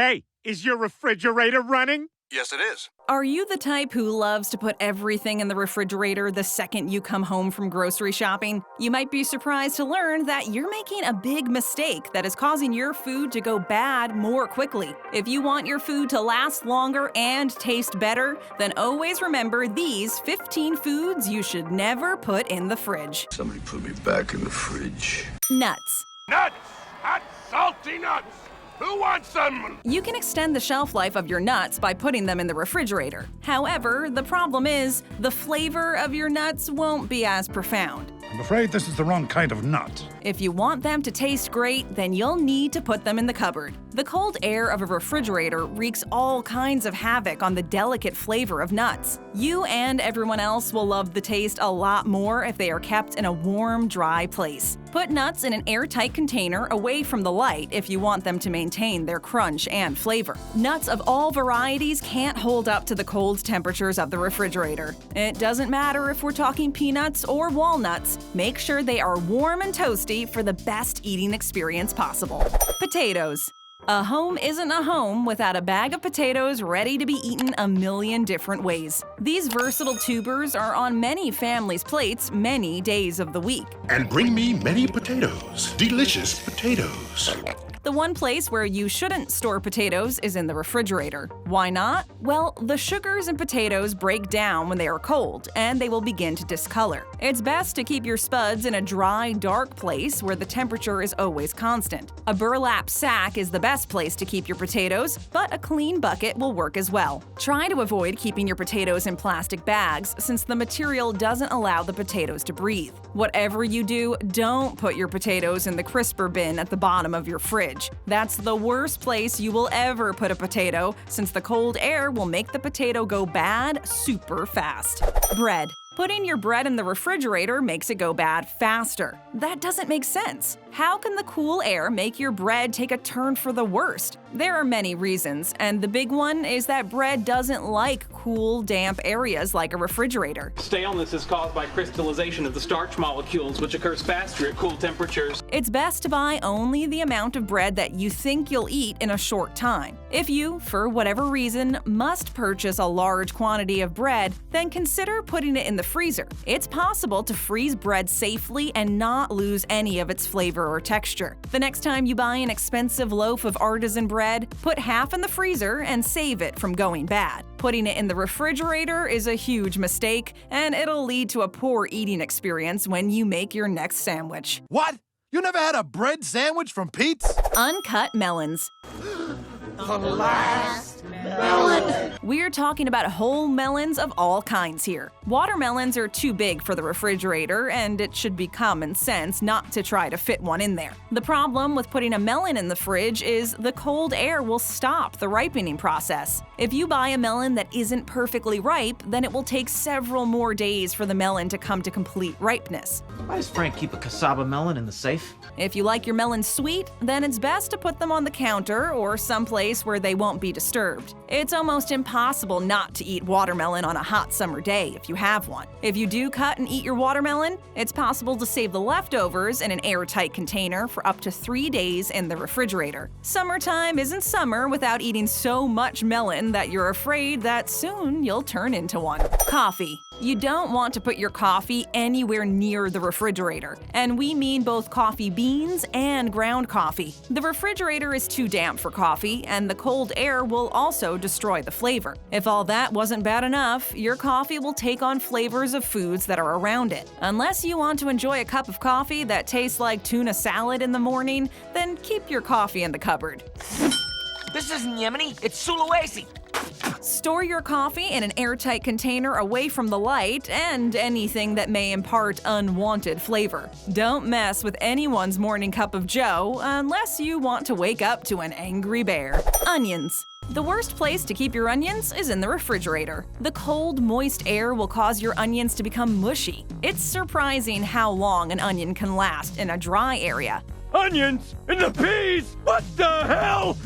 Hey, is your refrigerator running? Yes, it is. Are you the type who loves to put everything in the refrigerator the second you come home from grocery shopping? You might be surprised to learn that you're making a big mistake that is causing your food to go bad more quickly. If you want your food to last longer and taste better, then always remember these 15 foods you should never put in the fridge. Somebody put me back in the fridge. Nuts. Nuts! Hot, salty nuts! Who wants some? You can extend the shelf life of your nuts by putting them in the refrigerator. However, the problem is, the flavor of your nuts won't be as profound. I'm afraid this is the wrong kind of nut. If you want them to taste great, then you'll need to put them in the cupboard. The cold air of a refrigerator wreaks all kinds of havoc on the delicate flavor of nuts. You and everyone else will love the taste a lot more if they are kept in a warm, dry place. Put nuts in an airtight container away from the light if you want them to maintain their crunch and flavor. Nuts of all varieties can't hold up to the cold temperatures of the refrigerator. It doesn't matter if we're talking peanuts or walnuts. Make sure they are warm and toasty for the best eating experience possible. Potatoes. A home isn't a home without a bag of potatoes ready to be eaten a million different ways. These versatile tubers are on many families' plates many days of the week. And bring me many potatoes. Delicious potatoes. The one place where you shouldn't store potatoes is in the refrigerator. Why not? Well, the sugars in potatoes break down when they are cold, and they will begin to discolor. It's best to keep your spuds in a dry, dark place where the temperature is always constant. A burlap sack is the best place to keep your potatoes, but a clean bucket will work as well. Try to avoid keeping your potatoes in plastic bags since the material doesn't allow the potatoes to breathe. Whatever you do, don't put your potatoes in the crisper bin at the bottom of your fridge. That's the worst place you will ever put a potato, since the cold air will make the potato go bad super fast. Bread. Putting your bread in the refrigerator makes it go bad faster. That doesn't make sense. How can the cool air make your bread take a turn for the worst? There are many reasons, and the big one is that bread doesn't like cool, damp areas like a refrigerator. Staleness is caused by crystallization of the starch molecules, which occurs faster at cool temperatures. It's best to buy only the amount of bread that you think you'll eat in a short time. If you, for whatever reason, must purchase a large quantity of bread, then consider putting it in the freezer. It's possible to freeze bread safely and not lose any of its flavor or texture. The next time you buy an expensive loaf of artisan bread, put half in the freezer and save it from going bad. Putting it in the refrigerator is a huge mistake, and it'll lead to a poor eating experience when you make your next sandwich. What? You never had a bread sandwich from Pete's? Uncut melons. The last melon. We're talking about whole melons of all kinds here. Watermelons are too big for the refrigerator, and it should be common sense not to try to fit one in there. The problem with putting a melon in the fridge is the cold air will stop the ripening process. If you buy a melon that isn't perfectly ripe, then it will take several more days for the melon to come to complete ripeness. Why does Frank keep a cassava melon in the safe? If you like your melons sweet, then it's best to put them on the counter or someplace where they won't be disturbed. It's almost impossible not to eat watermelon on a hot summer day if you have one. If you do cut and eat your watermelon, it's possible to save the leftovers in an airtight container for up to 3 days in the refrigerator. Summertime isn't summer without eating so much melon that you're afraid that soon you'll turn into one. Coffee. You don't want to put your coffee anywhere near the refrigerator, and we mean both coffee beans and ground coffee. The refrigerator is too damp for coffee, and the cold air will also destroy the flavor. If all that wasn't bad enough, your coffee will take on flavors of foods that are around it. Unless you want to enjoy a cup of coffee that tastes like tuna salad in the morning, then keep your coffee in the cupboard. This isn't Yemeni, it's Sulawesi. Store your coffee in an airtight container away from the light and anything that may impart unwanted flavor. Don't mess with anyone's morning cup of joe unless you want to wake up to an angry bear. Onions. The worst place to keep your onions is in the refrigerator. The cold, moist air will cause your onions to become mushy. It's surprising how long an onion can last in a dry area. Onions? And the peas? What the hell?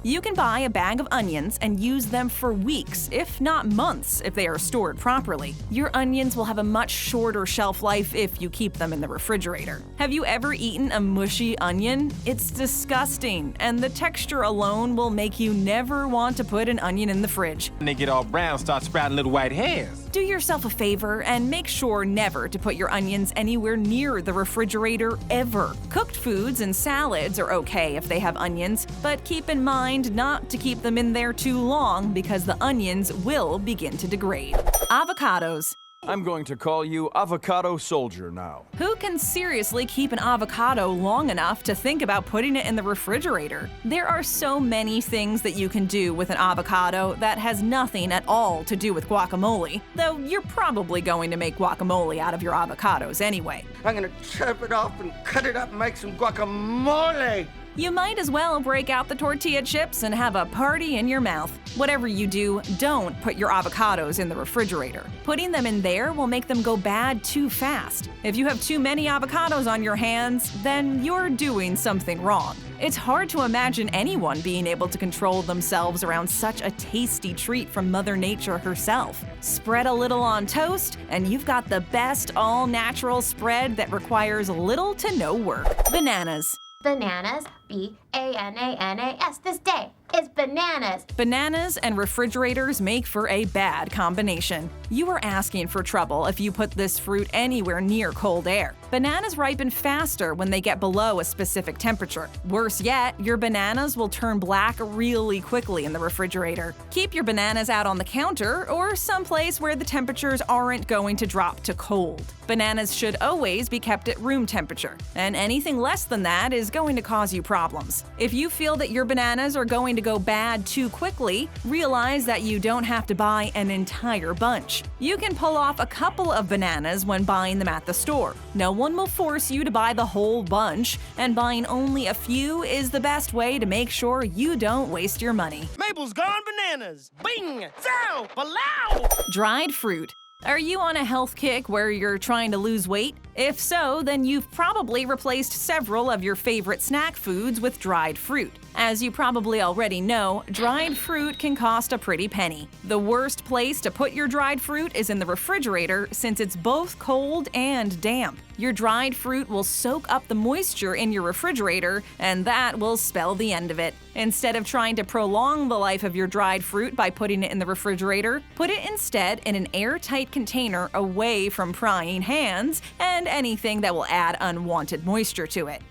You can buy a bag of onions and use them for weeks, if not months, if they are stored properly. Your onions will have a much shorter shelf life if you keep them in the refrigerator. Have you ever eaten a mushy onion? It's disgusting, and the texture alone will make you never want to put an onion in the fridge. When they get all brown, start sprouting little white hairs. Do yourself a favor and make sure never to put your onions anywhere near the refrigerator ever. Cooked foods and salads are okay if they have onions, but keep in mind not to keep them in there too long because the onions will begin to degrade. Avocados. I'm going to call you Avocado Soldier now. Who can seriously keep an avocado long enough to think about putting it in the refrigerator? There are so many things that you can do with an avocado that has nothing at all to do with guacamole, though you're probably going to make guacamole out of your avocados anyway. I'm gonna chop it off and cut it up and make some guacamole. You might as well break out the tortilla chips and have a party in your mouth. Whatever you do, don't put your avocados in the refrigerator. Putting them in there will make them go bad too fast. If you have too many avocados on your hands, then you're doing something wrong. It's hard to imagine anyone being able to control themselves around such a tasty treat from Mother Nature herself. Spread a little on toast, and you've got the best all-natural spread that requires little to no work. Bananas. Bananas, B-A-N-A-N-A-S. This day is bananas. Bananas and refrigerators make for a bad combination. You are asking for trouble if you put this fruit anywhere near cold air. Bananas ripen faster when they get below a specific temperature. Worse yet, your bananas will turn black really quickly in the refrigerator. Keep your bananas out on the counter or someplace where the temperatures aren't going to drop to cold. Bananas should always be kept at room temperature, and anything less than that is going to cause you problems. If you feel that your bananas are going to go bad too quickly, realize that you don't have to buy an entire bunch. You can pull off a couple of bananas when buying them at the store. No one will force you to buy the whole bunch, and buying only a few is the best way to make sure you don't waste your money. Mabel's gone bananas. Bing! Zow! Palau! Dried fruit. Are you on a health kick where you're trying to lose weight? If so, then you've probably replaced several of your favorite snack foods with dried fruit. As you probably already know, dried fruit can cost a pretty penny. The worst place to put your dried fruit is in the refrigerator since it's both cold and damp. Your dried fruit will soak up the moisture in your refrigerator, and that will spell the end of it. Instead of trying to prolong the life of your dried fruit by putting it in the refrigerator, put it instead in an airtight container away from prying hands and anything that will add unwanted moisture to it.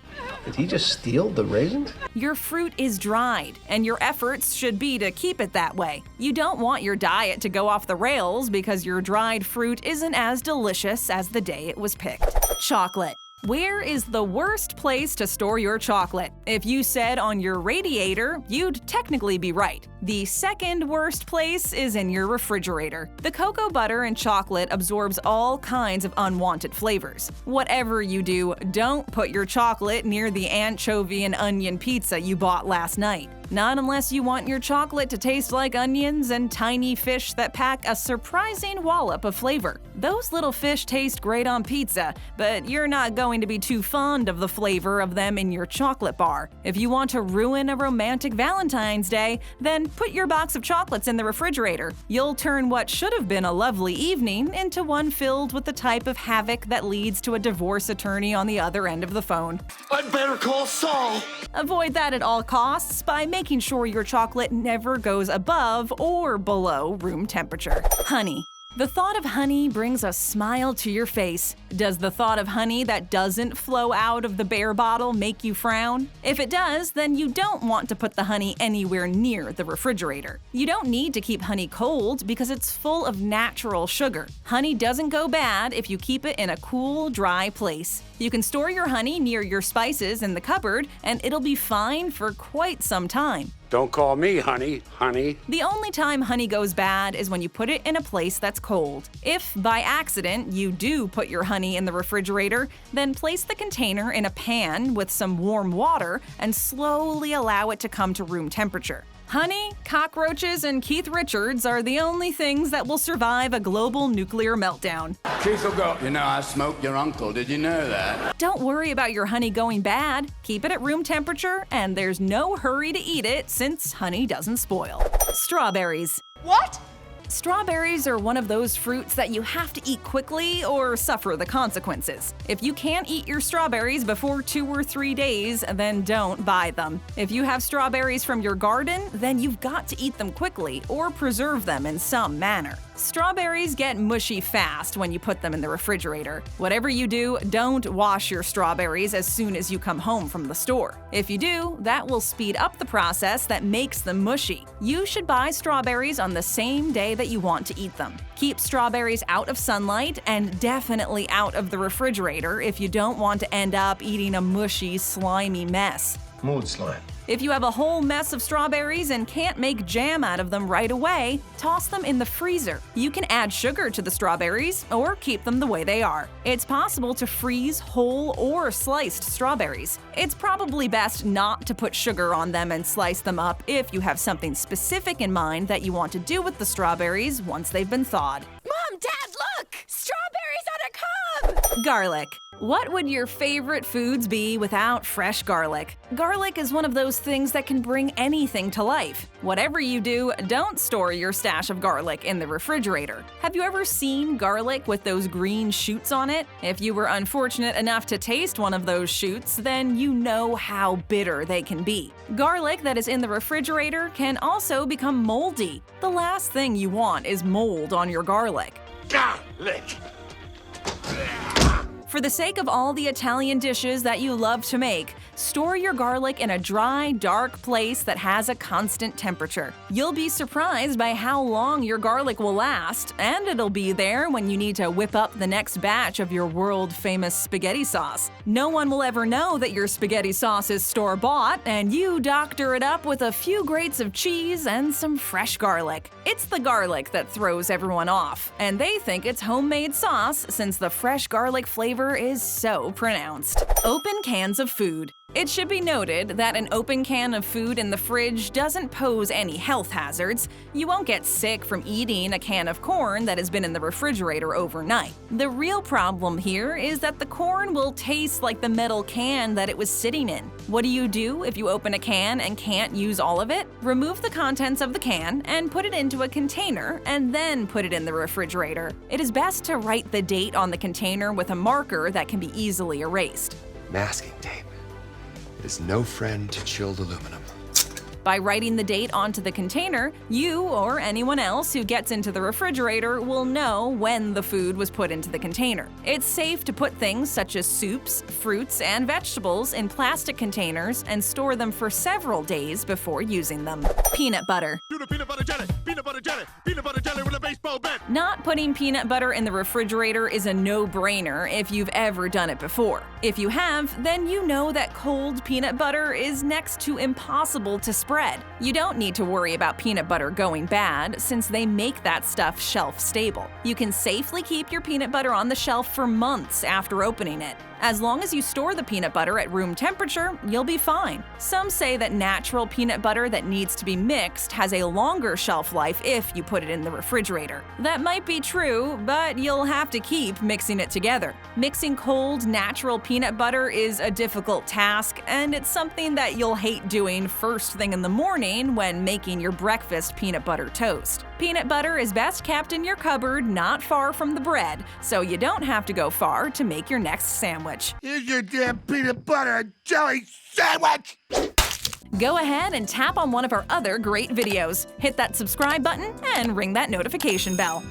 Did he just steal the raisins? Your fruit is dried, and your efforts should be to keep it that way. You don't want your diet to go off the rails because your dried fruit isn't as delicious as the day it was picked. Chocolate. Where is the worst place to store your chocolate? If you said on your radiator, you'd technically be right. The second worst place is in your refrigerator. The cocoa butter and chocolate absorbs all kinds of unwanted flavors. Whatever you do, don't put your chocolate near the anchovy and onion pizza you bought last night. Not unless you want your chocolate to taste like onions and tiny fish that pack a surprising wallop of flavor. Those little fish taste great on pizza, but you're not going to be too fond of the flavor of them in your chocolate bar. If you want to ruin a romantic Valentine's Day, then put your box of chocolates in the refrigerator. You'll turn what should have been a lovely evening into one filled with the type of havoc that leads to a divorce attorney on the other end of the phone. I'd better call Saul. Avoid that at all costs by making sure your chocolate never goes above or below room temperature. Honey. The thought of honey brings a smile to your face. Does the thought of honey that doesn't flow out of the bear bottle make you frown? If it does, then you don't want to put the honey anywhere near the refrigerator. You don't need to keep honey cold because it's full of natural sugar. Honey doesn't go bad if you keep it in a cool, dry place. You can store your honey near your spices in the cupboard, and it'll be fine for quite some time. Don't call me honey, honey. The only time honey goes bad is when you put it in a place that's cold. If, by accident, you do put your honey in the refrigerator, then place the container in a pan with some warm water and slowly allow it to come to room temperature. Honey, cockroaches, and Keith Richards are the only things that will survive a global nuclear meltdown. Keith will go, you know, I smoked your uncle. Did you know that? Don't worry about your honey going bad. Keep it at room temperature, and there's no hurry to eat it since honey doesn't spoil. Strawberries. What? Strawberries are one of those fruits that you have to eat quickly or suffer the consequences. If you can't eat your strawberries before 2 or 3 days, then don't buy them. If you have strawberries from your garden, then you've got to eat them quickly or preserve them in some manner. Strawberries get mushy fast when you put them in the refrigerator. Whatever you do, don't wash your strawberries as soon as you come home from the store. If you do, that will speed up the process that makes them mushy. You should buy strawberries on the same day that you want to eat them. Keep strawberries out of sunlight and definitely out of the refrigerator if you don't want to end up eating a mushy, slimy mess. Mood slime. If you have a whole mess of strawberries and can't make jam out of them right away, toss them in the freezer. You can add sugar to the strawberries or keep them the way they are. It's possible to freeze whole or sliced strawberries. It's probably best not to put sugar on them and slice them up if you have something specific in mind that you want to do with the strawberries once they've been thawed. Mom, Dad, look! Strawberries on a cob! Garlic. What would your favorite foods be without fresh garlic? Garlic is one of those things that can bring anything to life. Whatever you do, don't store your stash of garlic in the refrigerator. Have you ever seen garlic with those green shoots on it? If you were unfortunate enough to taste one of those shoots, then you know how bitter they can be. Garlic that is in the refrigerator can also become moldy. The last thing you want is mold on your garlic. Garlic! For the sake of all the Italian dishes that you love to make, store your garlic in a dry, dark place that has a constant temperature. You'll be surprised by how long your garlic will last, and it'll be there when you need to whip up the next batch of your world-famous spaghetti sauce. No one will ever know that your spaghetti sauce is store-bought, and you doctor it up with a few grates of cheese and some fresh garlic. It's the garlic that throws everyone off, and they think it's homemade sauce since the fresh garlic flavor is so pronounced. Open cans of food. It should be noted that an open can of food in the fridge doesn't pose any health hazards. You won't get sick from eating a can of corn that has been in the refrigerator overnight. The real problem here is that the corn will taste like the metal can that it was sitting in. What do you do if you open a can and can't use all of it? Remove the contents of the can and put it into a container and then put it in the refrigerator. It is best to write the date on the container with a marker that can be easily erased. Masking tape. It is no friend to chilled aluminum. By writing the date onto the container, you or anyone else who gets into the refrigerator will know when the food was put into the container. It's safe to put things such as soups, fruits, and vegetables in plastic containers and store them for several days before using them. Peanut butter. Do the peanut butter jelly, peanut butter jelly, peanut butter jelly with a baseball bat. Not putting peanut butter in the refrigerator is a no-brainer if you've ever done it before. If you have, then you know that cold peanut butter is next to impossible to spread. You don't need to worry about peanut butter going bad since they make that stuff shelf stable. You can safely keep your peanut butter on the shelf for months after opening it. As long as you store the peanut butter at room temperature, you'll be fine. Some say that natural peanut butter that needs to be mixed has a longer shelf life if you put it in the refrigerator. That might be true, but you'll have to keep mixing it together. Mixing cold, natural peanut butter is a difficult task, and it's something that you'll hate doing first thing in the morning when making your breakfast peanut butter toast. Peanut butter is best kept in your cupboard not far from the bread, so you don't have to go far to make your next sandwich. Here's your damn peanut butter and jelly sandwich! Go ahead and tap on one of our other great videos. Hit that subscribe button and ring that notification bell.